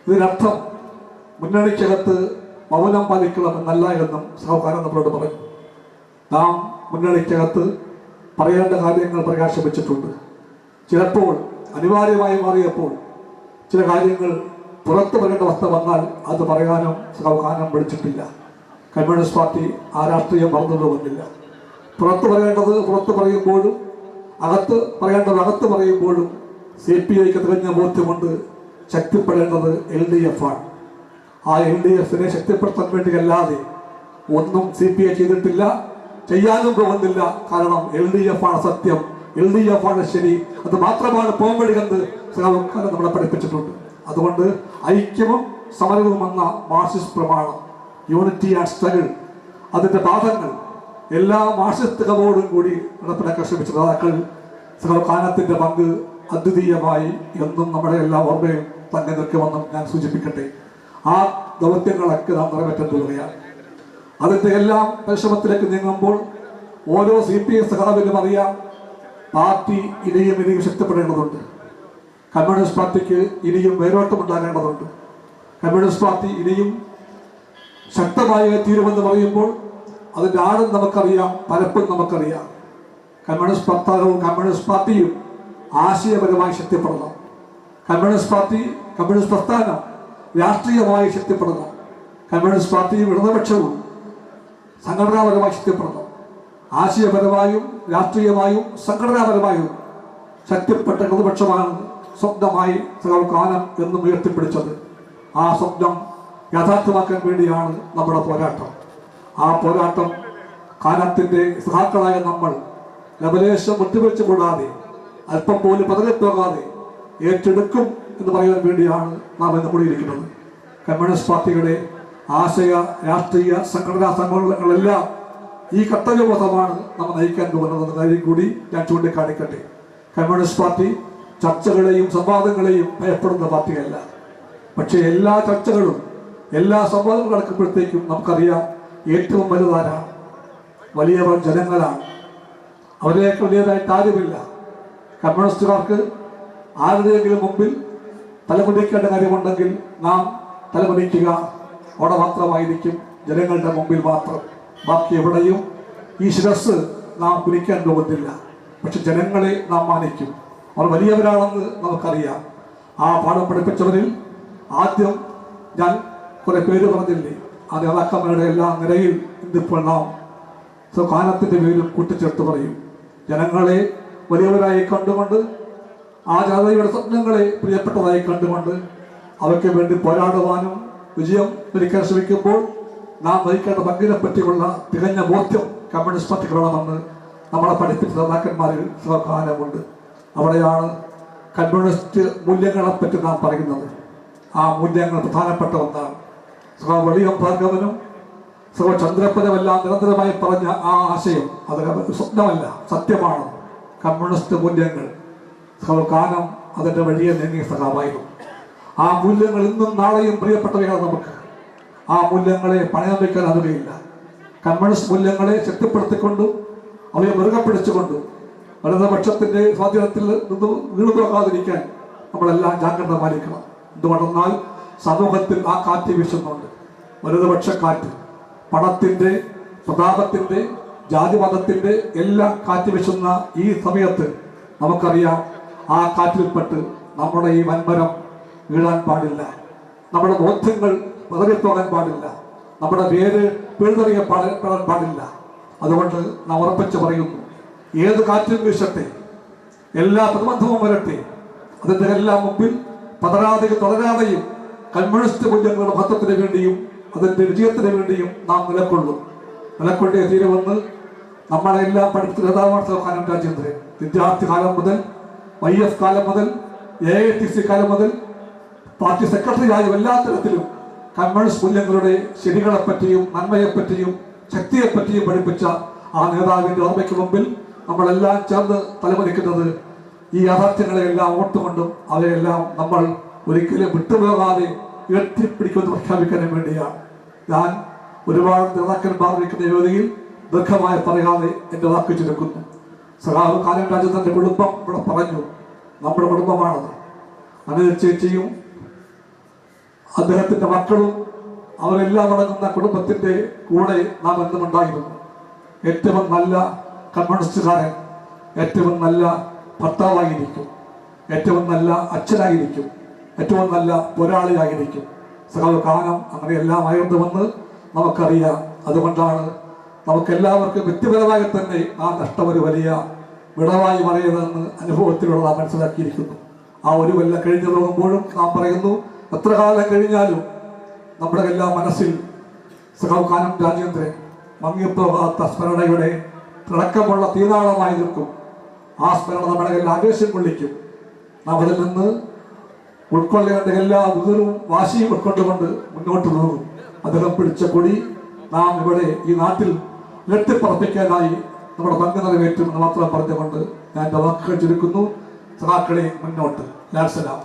ഇതിനർത്ഥം മുന്നണിക്കകത്ത് മൗനം പാലിക്കണമെന്നല്ല എന്നും സഹോദരൻ നമ്മളോട് പറഞ്ഞു. നാം മുന്നണിക്കകത്ത് പറയേണ്ട കാര്യങ്ങൾ പ്രകാശിപ്പിച്ചിട്ടുണ്ട്. ചിലപ്പോൾ അനിവാര്യമായി മാറിയപ്പോൾ ചില കാര്യങ്ങൾ പുറത്തു പറയേണ്ട അവസ്ഥ വന്നാൽ അത് പറയാനും സഹോദരൻ പഠിച്ചിട്ടില്ല. കമ്മ്യൂണിസ്റ്റ് പാർട്ടി ആ രാഷ്ട്രീയം മറന്നുകൊണ്ട് വന്നില്ല. പുറത്ത് പറയേണ്ടത് പുറത്ത് പറയുമ്പോഴും അകത്ത് പറയേണ്ടത് അകത്ത് പറയുമ്പോഴും CPIക്ക് തികഞ്ഞ ബോധ്യമുണ്ട് ശക്തിപ്പെടേണ്ടത് LDF ആണ്. ആ LDFിനെ ശക്തിപ്പെടുത്താൻ വേണ്ടിയല്ലാതെ ഒന്നും CPI ചെയ്തിട്ടില്ല, ചെയ്യാനും പോകുന്നില്ല. കാരണം LDF ആണ് സത്യം, LDF ആണ് ശരി, അത് മാത്രമാണ് പോംവഴി എന്ന് നമ്മളെ പഠിപ്പിച്ചിട്ടുണ്ട്. അതുകൊണ്ട് ഐക്യവും സമരവും എന്ന മാർക്സിസ്റ്റ് പ്രമാണം, യൂണിറ്റി ആൻഡ് സ്ട്രഗിൾ, അതിൻ്റെ പാഠങ്ങൾ എല്ലാ മാർക്സിസ്റ്റ് കവോടും കൂടി നടപ്പിലാക്കാൻ ശ്രമിച്ച നേതാക്കൾ കാനത്തിൻ്റെ പങ്ക് അദ്വിതീയമായി എന്നും നമ്മുടെ എല്ലാ ഓർമ്മയും തന്നെ നിൽക്കുമെന്നും ഞാൻ സൂചിപ്പിക്കട്ടെ. ആ ദൗത്യങ്ങളൊക്കെ നാം നിറവേറ്റാൻ പോവുകയാണ്. അതിൻ്റെ എല്ലാം പരിശ്രമത്തിലേക്ക് നീങ്ങുമ്പോൾ ഓരോ CPI സഖാവിനും അറിയാം പാർട്ടി ഇനിയും ശക്തിപ്പെടേണ്ടതുണ്ട്. കമ്മ്യൂണിസ്റ്റ് പാർട്ടിക്ക് ഇനിയും വേരോട്ടമുണ്ടാകേണ്ടതുണ്ട്. കമ്മ്യൂണിസ്റ്റ് പാർട്ടി ഇനിയും ശക്തമായി തീരുമെന്ന് പറയുമ്പോൾ അതിൻ്റെ ആഴം നമുക്കറിയാം, പരപ്പും നമുക്കറിയാം. കമ്മ്യൂണിസ്റ്റ് പ്രസ്ഥാനവും കമ്മ്യൂണിസ്റ്റ് പാർട്ടിയും ആശയപരമായി ശക്തിപ്പെടണം. കമ്മ്യൂണിസ്റ്റ് പ്രസ്ഥാനം രാഷ്ട്രീയമായി ശക്തിപ്പെടണം. കമ്മ്യൂണിസ്റ്റ് പാർട്ടിയും ഇടതുപക്ഷവും സംഘടനാപരമായി ശക്തിപ്പെടണം. ആശയപരമായും രാഷ്ട്രീയമായും സംഘടനാപരമായും ശക്തിപ്പെട്ട ഇടതുപക്ഷമാണ് സ്വപ്നമായി കാനം എന്നും ഉയർത്തിപ്പിടിച്ചത്. ആ സ്വപ്നം യാഥാർത്ഥ്യമാക്കാൻ വേണ്ടിയാണ് നമ്മുടെ പോരാട്ടം. ആ പോരാട്ടം കാനത്തിൻ്റെ സഹാക്കളായ നമ്മൾ ലവലേശം വിട്ടുവീഴ്ച കൂടാതെ അല്പം പോലും പതറിപ്പോകാതെ ഏറ്റെടുക്കും എന്ന് പറയാൻ വേണ്ടിയാണ് നാം ഇന്ന് കൂടിയിരിക്കുന്നത്. കമ്മ്യൂണിസ്റ്റ് പാർട്ടിയുടെ ആശയ രാഷ്ട്രീയ സംഘടനാ സമ്മേളനങ്ങളെല്ലാം ഈ കർത്തവ്യബോധമാണ് നമ്മൾ നയിക്കാൻ പോകുന്നതെന്ന കാര്യം കൂടി ഞാൻ ചൂണ്ടിക്കാണിക്കട്ടെ. കമ്മ്യൂണിസ്റ്റ് പാർട്ടി ചർച്ചകളെയും സംവാദങ്ങളെയും ഭയപ്പെടുന്ന പാർട്ടിയല്ല. പക്ഷേ എല്ലാ ചർച്ചകളും എല്ലാ സംവാദങ്ങളും നടക്കുമ്പോഴത്തേക്കും നമുക്കറിയാം ഏറ്റവും വലുതാരാണ്, വലിയവർ ജനങ്ങളാണ്. അവരെയൊക്കെ വലിയതായിട്ട് ആരുമില്ല. കമ്മ്യൂണിസ്റ്റുകാർക്ക് ആരുടെയെങ്കിലും മുമ്പിൽ തലകുനിക്കേണ്ട കാര്യമുണ്ടെങ്കിൽ നാം തലകുനിക്കുക അവിടെ മാത്രമായിരിക്കും, ജനങ്ങളുടെ മുമ്പിൽ മാത്രം. ബാക്കി എവിടെയും ഈ ശിരസ് നാം കുനിക്കാൻ പോകുന്നില്ല. പക്ഷെ ജനങ്ങളെ നാം മാനിക്കും. അവർ വലിയവരാണെന്ന് നമുക്കറിയാം. ആ പാഠം പഠിപ്പിച്ചവരിൽ ആദ്യം ഞാൻ കുറെ പേര് പറഞ്ഞില്ലേ, ആ നേതാക്കന്മാരുടെ എല്ലാ നിരയിൽ ഇന്നിപ്പോൾ നാം കാനത്തിൻ്റെ പേരും കൂട്ടിച്ചേർത്ത് പറയും. ജനങ്ങളെ വലിയവരായി കണ്ടുകൊണ്ട് ആ ജനതയുടെ സ്വപ്നങ്ങളെ പ്രിയപ്പെട്ടതായി കണ്ടുകൊണ്ട് അവയ്ക്ക് വേണ്ടി പോരാടുവാനും വിജയം ഒരിക്കൽ ശ്രമിക്കുമ്പോൾ നാം വഹിക്കേണ്ട പങ്കിനെ പറ്റിയുള്ള തികഞ്ഞ ബോധ്യം കമ്മ്യൂണിസ്റ്റ് പാർട്ടിക്ക് വേണമെന്ന് നമ്മളെ പഠിപ്പിച്ച നേതാക്കന്മാരിൽ കാനമുണ്ട്. അവിടെയാണ് കമ്മ്യൂണിസ്റ്റ് മൂല്യങ്ങളെപ്പറ്റി നാം പറയുന്നത്. ആ മൂല്യങ്ങൾ പ്രധാനപ്പെട്ട ഒന്നാണ്. വെളിയം ഭാർഗവനും ചന്ദ്രപ്പനുമെല്ലാം നിരന്തരമായി പറഞ്ഞ ആ ആശയം അത് സ്വപ്നമല്ല, സത്യമാണ്. കമ്മ്യൂണിസ്റ്റ് മൂല്യങ്ങൾ കാനം അതിൻ്റെ വഴിയെ നീങ്ങിയ സഖാവായിരുന്നു. ആ മൂല്യങ്ങൾ ഇന്നും നാളെയും പ്രിയപ്പെട്ടവയാണ് നമുക്ക്. ആ മൂല്യങ്ങളെ പണയം വയ്ക്കാൻ ആവുകയില്ല. കമ്മ്യൂണിസ്റ്റ് മൂല്യങ്ങളെ ശക്തിപ്പെടുത്തിക്കൊണ്ടും അവയെ മുറുകെ പിടിച്ചുകൊണ്ടും വലതുപക്ഷത്തിൻ്റെ സ്വാധീനത്തിൽ നിന്ന് വീണു പോകാതിരിക്കാൻ നമ്മളെല്ലാം ജാഗ്രത പാലിക്കണം. എന്തുകൊണ്ടെന്നാൽ സമൂഹത്തിൽ ആ കാറ്റ് വീശുന്നുണ്ട്, വലതുപക്ഷ കാറ്റ്. പണത്തിൻ്റെ, പ്രതാപത്തിൻ്റെ, ജാതിമതത്തിൻ്റെ എല്ലാം കാറ്റ് വീശുന്ന ഈ സമയത്ത് നമുക്കറിയാം ആ കാറ്റിൽപ്പെട്ട് നമ്മുടെ ഈ വൻമരം വീഴാൻ പാടില്ല. നമ്മുടെ ബോധ്യങ്ങൾ പതറിപ്പോകാൻ പാടില്ല. നമ്മുടെ പേര് പിഴുതെറിയപ്പെടാൻ പാടില്ല. അതുകൊണ്ട് നാം ഉറപ്പിച്ച് പറയുന്നു, ഏത് കാറ്റും വീശട്ടെ, എല്ലാ പ്രതിബന്ധവും വരട്ടെ, അതിൻ്റെ എല്ലാം മുമ്പിൽ പതരാതെയും തുടരാതെയും കമ്മ്യൂണിസ്റ്റ് മൂല്യങ്ങളുടെ മഹത്വത്തിന് വേണ്ടിയും അതിൻ്റെ വിജയത്തിന് വേണ്ടിയും നാം നിലക്കൊണ്ടേ തീരുമെന്ന് നമ്മളെല്ലാം പഠിപ്പിച്ച നേതാവാണ് കാനം രാജേന്ദ്രൻ. വിദ്യാർത്ഥി കാലം മുതൽ, YF കാലം മുതൽ, AITC കാലം മുതൽ പാർട്ടി സെക്രട്ടറിയായും എല്ലാ തരത്തിലും കമ്മ്യൂണിസ്റ്റ് മൂല്യങ്ങളുടെ ശരികളെപ്പറ്റിയും നന്മയെപ്പറ്റിയും ശക്തിയെപ്പറ്റിയും പഠിപ്പിച്ച ആ നേതാവിൻ്റെ ഓർമ്മയ്ക്ക് മുമ്പിൽ നമ്മളെല്ലാം ചേർന്ന് തലമുനിക്കുന്നത് ഈ യാഥാർത്ഥ്യങ്ങളെയെല്ലാം ഓർത്തുകൊണ്ടും അവയെല്ലാം നമ്മൾ ഒരിക്കലും വിട്ടുപോകാതെ ഉയർത്തിപ്പിടിക്കുമെന്ന് പ്രഖ്യാപിക്കാനും വേണ്ടിയാണ്. ഞാൻ ഒരുപാട് നേതാക്കന്മാർ ഇരിക്കുന്ന വേദിയിൽ ദീർഘമായി പറയാതെ എൻ്റെ വാക്ക് ചുരുക്കുന്നു. സഖാവ് കാനം രാജേന്ദ്രൻ്റെ കുടുംബം ഇവിടെ പറഞ്ഞു, നമ്മുടെ കുടുംബമാണത്. അനിൽ ചേച്ചിയും അദ്ദേഹത്തിൻ്റെ മക്കളും അവരെല്ലാം അടങ്ങുന്ന കുടുംബത്തിൻ്റെ കൂടെ നാം എന്നും ഉണ്ടായിരുന്നു. ഏറ്റവും നല്ല കമ്മ്യൂണിസ്റ്റുകാരൻ ഏറ്റവും നല്ല ഭർത്താവായിരിക്കും, ഏറ്റവും നല്ല അച്ഛനായിരിക്കും, ഏറ്റവും നല്ല പോരാളിയായിരിക്കും. സകലകാലം അങ്ങനെയെല്ലാമായിരുന്നുവെന്ന് നമുക്കറിയാം. അതുകൊണ്ടാണ് നമുക്കെല്ലാവർക്കും വ്യക്തിപരമായി തന്നെ ആ നഷ്ടം ഒരു വലിയ വിടവായി പറയുന്നതെന്ന് അനുഭവത്തിലൂടെ നാം മനസ്സിലാക്കിയിരിക്കുന്നു. ആ ഒരു കൊല്ലം കഴിഞ്ഞു പോകുമ്പോഴും നാം പറയുന്നു, എത്ര കാലം കഴിഞ്ഞാലും നമ്മുടെ എല്ലാ മനസ്സിൽ സഖാവ് രാജേന്ദ്രൻ മങ്ങിപ്പോകാത്ത സ്മരണയുടെ തിളക്കമുള്ള തീനാളമായി നിൽക്കും. ആ സ്മരണ നമ്മുടെ എല്ലാ ആവേശം കൊള്ളിക്കും. നാം അതിൽ നിന്ന് ഉൾക്കൊള്ളേണ്ട എല്ലാ ഉതിർവും വാശിയും ഉൾക്കൊണ്ടുകൊണ്ട് മുന്നോട്ട് പോകും. അദ്ദേഹം പിടിച്ച കൊടി നാം ഇവിടെ ഈ നാട്ടിൽ ഉയർത്തിപ്പറപ്പിക്കാനായി നമ്മുടെ പങ്ക് നിറവേറ്റുമെന്ന് മാത്രം പറഞ്ഞുകൊണ്ട് ഞാൻ എൻ്റെ വാക്കുകൾ ചുരുക്കുന്നു. സഖാക്കളെ മുന്നോട്ട്. ലാൽ സലാം.